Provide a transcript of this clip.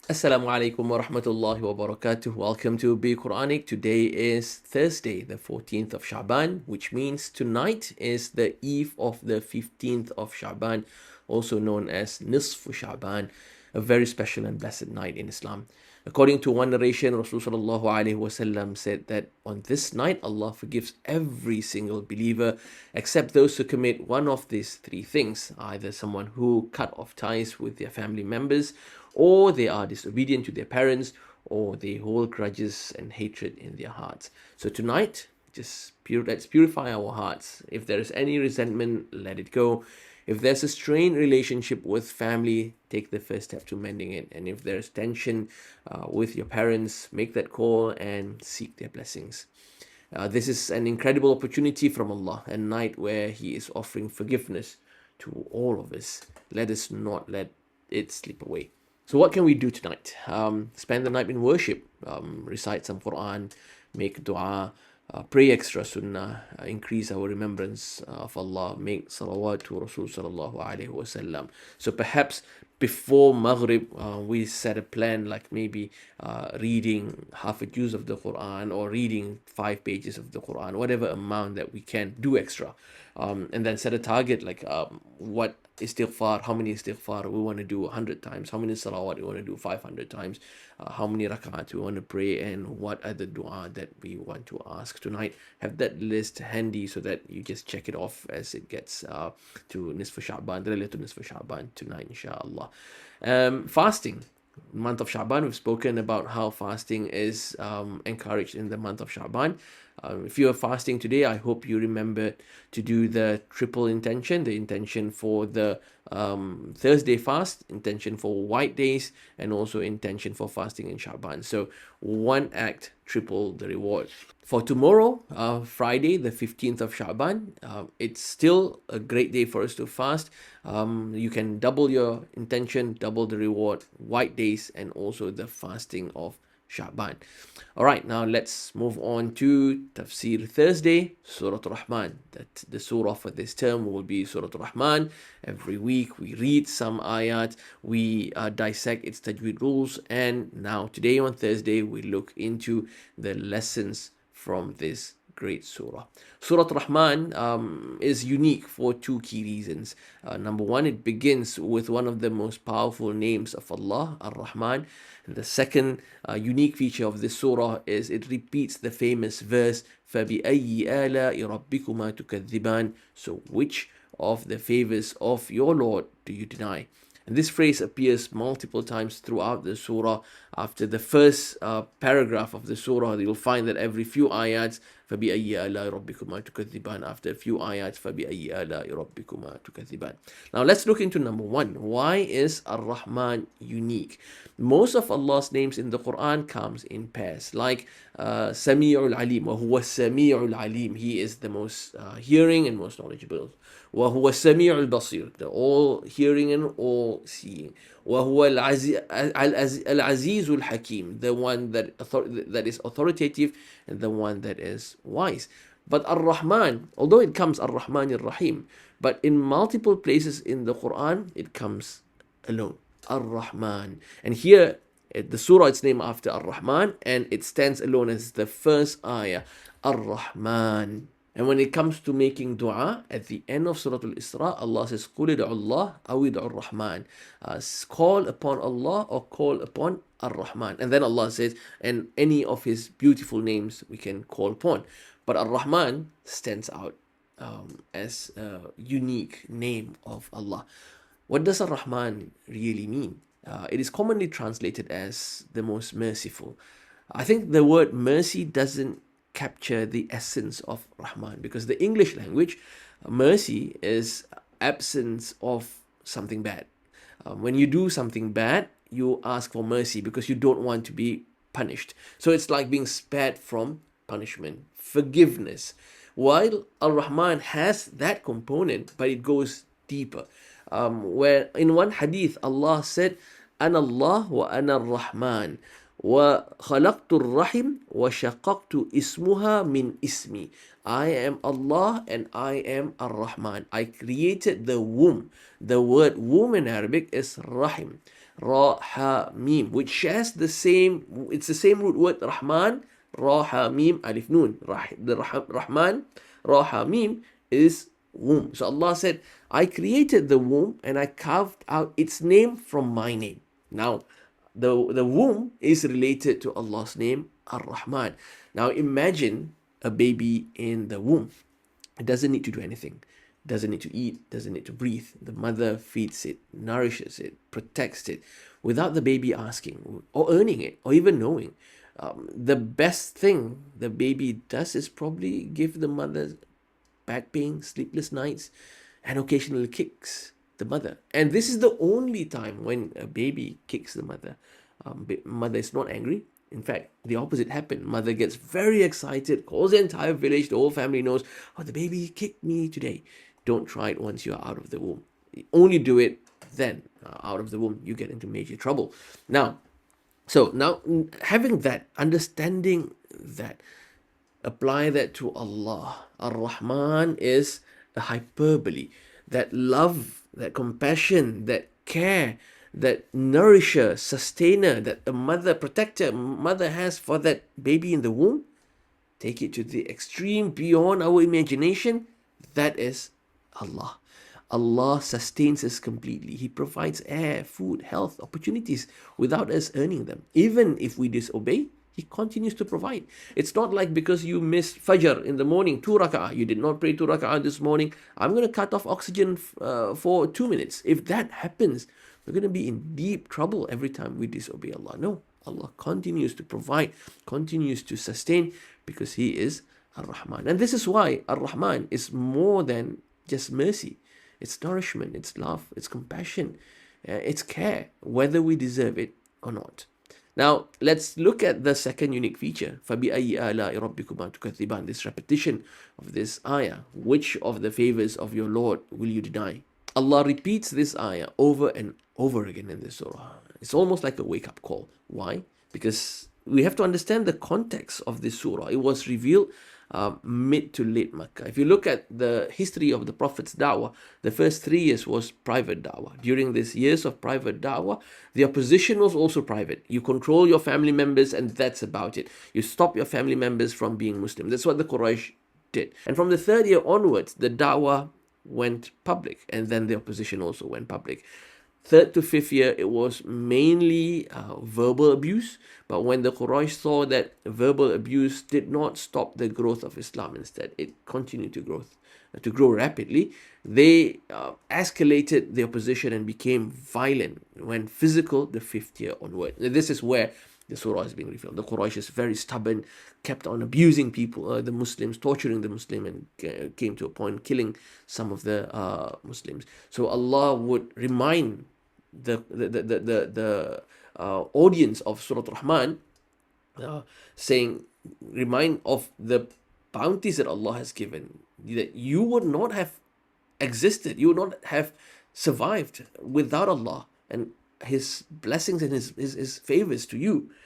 Assalamu alaikum wa rahmatullahi wa barakatuh. Welcome to Be Quranic. Today is Thursday, the 14th of Sha'ban, which means tonight is the eve of the 15th of Sha'ban, also known as Nisfu Sha'ban, a very special and blessed night in Islam. According to one narration, Rasulullah sallallahu alaihi wasallam said that on this night, Allah forgives every single believer except those who commit one of these three things, either someone who cut off ties with their family members, or they are disobedient to their parents, or they hold grudges and hatred in their hearts. So tonight, let's purify our hearts. If there is any resentment, let it go. If there's a strained relationship with family, take the first step to mending it. And if there's tension with your parents, make that call and seek their blessings. This is an incredible opportunity from Allah, a night where He is offering forgiveness to all of us. Let us not let it slip away. So what can we do tonight? Spend the night in worship, recite some Quran, make dua, pray extra sunnah, increase our remembrance of Allah, make salawat to Rasul sallallahu alaihi wasallam. So perhaps before Maghrib, we set a plan like maybe reading half a juz of the Quran or reading 5 pages of the Quran, whatever amount that we can do extra. And then set a target like what istighfar, how many istighfar we want to do 100 times, how many salawat we want to do 500 times, how many rak'at we want to pray, and what are the dua that we want to ask tonight. Have that list handy so that you just check it off as it gets to Nisfu Sha'ban, related to Nisfu Sha'ban tonight, inshallah. Fasting. Month of Sha'ban, we've spoken about how fasting is encouraged in the month of Sha'ban. If you are fasting today, I hope you remember to do the triple intention, the intention for the Thursday fast, intention for white days, and also intention for fasting in Sha'ban. So one act, triple the reward. For tomorrow, Friday, the 15th of Sha'ban, it's still a great day for us to fast. You can double your intention, double the reward, white days, and also the fasting of Sha'ban. All right, now let's move on to Tafseer Thursday, Surah Ar-Rahman. The surah for this term will be Surah Ar-Rahman. Every week we read some ayat, we dissect its tajweed rules, and now today on Thursday we look into the lessons from this great surah. Surah Ar-Rahman is unique for two key reasons. Number one, it begins with one of the most powerful names of Allah, Ar-Rahman. And the second unique feature of this surah is it repeats the famous verse, فَبِأَيِّ آلَاءِ رَبِّكُمَا تُكَذِّبَانِ. So which of the favors of your Lord do you deny? And this phrase appears multiple times throughout the surah. After the first paragraph of the surah, you'll find that every few ayats, فَبِأَيِّ آلَاءِ رَبِّكُمَا تُكَذِّبَانِ. After a few ayats, فَبِأَيِّ آلَاءِ رَبِّكُمَا تُكَذِّبَانِ. Now let's look into number one. Why is Ar-Rahman unique? Most of Allah's names in the Quran comes in pairs, like Sami'ul Alim, وَهُوَ السَّمِيعُ الْعَلِيمُ. He is the most hearing and most knowledgeable. وهو السميع البصير, the all hearing and all seeing. وهو العزيز الحكيم, the one that is authoritative and the one that is wise. But Ar-Rahman, although it comes Ar-Rahman Ar-Rahim, but in multiple places in the Quran it comes alone, Ar-Rahman. And here the surah is named after Ar-Rahman and it stands alone as the first ayah, Ar-Rahman. And when it comes to making dua, at the end of Surah Al-Isra, Allah says, قُلِ ادْعُوا اللَّهَ أَوْ ادْعُوا الرَّحْمَنِ. Call upon Allah or call upon Ar-Rahman. And then Allah says, and any of His beautiful names we can call upon. But Ar-Rahman stands out as a unique name of Allah. What does Ar-Rahman really mean? It is commonly translated as the most merciful. I think the word mercy doesn't capture the essence of Rahman, because the English language, mercy is absence of something bad. When you do something bad, you ask for mercy because you don't want to be punished. So it's like being spared from punishment, forgiveness. While Ar-Rahman has that component, but it goes deeper. Where in one hadith, Allah said, أَنَا اللَّهُ وَأَنَا الرَّحْمَنُ وَخَلَقْتُ الرَّحِمْ وَشَقَقْتُ اسْمُهَا مِنْ اسْمِي. I am Allah and I am Ar-Rahman. I created the womb. The word womb in Arabic is Rahim. Ra, Ha, Mim, which shares it's the same root word, Rahman, Ra, Ha, Mim, Alif, Nun. Rahman, Ra, Ha, Mim is womb. So Allah said, I created the womb and I carved out its name from my name. Now, the womb is related to Allah's name, Ar-Rahman. Now imagine a baby in the womb. It doesn't need to do anything. Doesn't need to eat, doesn't need to breathe. The mother feeds it, nourishes it, protects it without the baby asking or earning it or even knowing. The best thing the baby does is probably give the mother back pain, sleepless nights, and occasional kicks the mother. And this is the only time when a baby kicks the mother. Mother is not angry. In fact, the opposite happened. Mother gets very excited, calls the entire village, the whole family knows, oh, the baby kicked me today. Don't try it once you're out of the womb. You only do it then. Out of the womb, you get into major trouble. Now, having that, understanding that, apply that to Allah. Ar-Rahman is a hyperbole. That love, that compassion, that care, that nourisher, sustainer, that a mother, protector, mother has for that baby in the womb, take it to the extreme beyond our imagination. That is Allah. Allah sustains us completely. He provides air, food, health, opportunities without us earning them. Even if we disobey, He continues to provide. It's not like because you missed Fajr in the morning, 2 rak'ah, you did not pray 2 rak'ah this morning, I'm going to cut off oxygen for 2 minutes. If that happens, we're going to be in deep trouble every time we disobey Allah. No, Allah continues to provide, continues to sustain because He is Ar-Rahman. And this is why Ar-Rahman is more than just mercy. It's nourishment, it's love, it's compassion, it's care, whether we deserve it or not. Now, let's look at the second unique feature. فَبِأَيِّ آلَاءِ رَبِّكُمَا تُكَذِّبَانِ. This repetition of this ayah. Which of the favors of your Lord will you deny? Allah repeats this ayah over and over again in this surah. It's almost like a wake-up call. Why? Because we have to understand the context of this surah. It was revealed mid to late Makkah. If you look at the history of the Prophet's da'wah, the first 3 years was private da'wah. During these years of private da'wah, the opposition was also private. You control your family members and that's about it. You stop your family members from being Muslim. That's what the Quraysh did. And from the 3rd year onwards, the da'wah went public and then the opposition also went public. 3rd to 5th year, it was mainly verbal abuse. But when the Quraysh saw that verbal abuse did not stop the growth of Islam, instead it continued to grow rapidly, they escalated the opposition and became violent, went physical the 5th year onward. This is where the surah is being revealed. The Quraysh is very stubborn, kept on abusing people, the Muslims, torturing the Muslim, and came to a point killing some of the Muslims. So Allah would remind the audience of Surah Rahman, saying, remind of the bounties that Allah has given, that you would not have existed, you would not have survived without Allah and His blessings and His favors to you.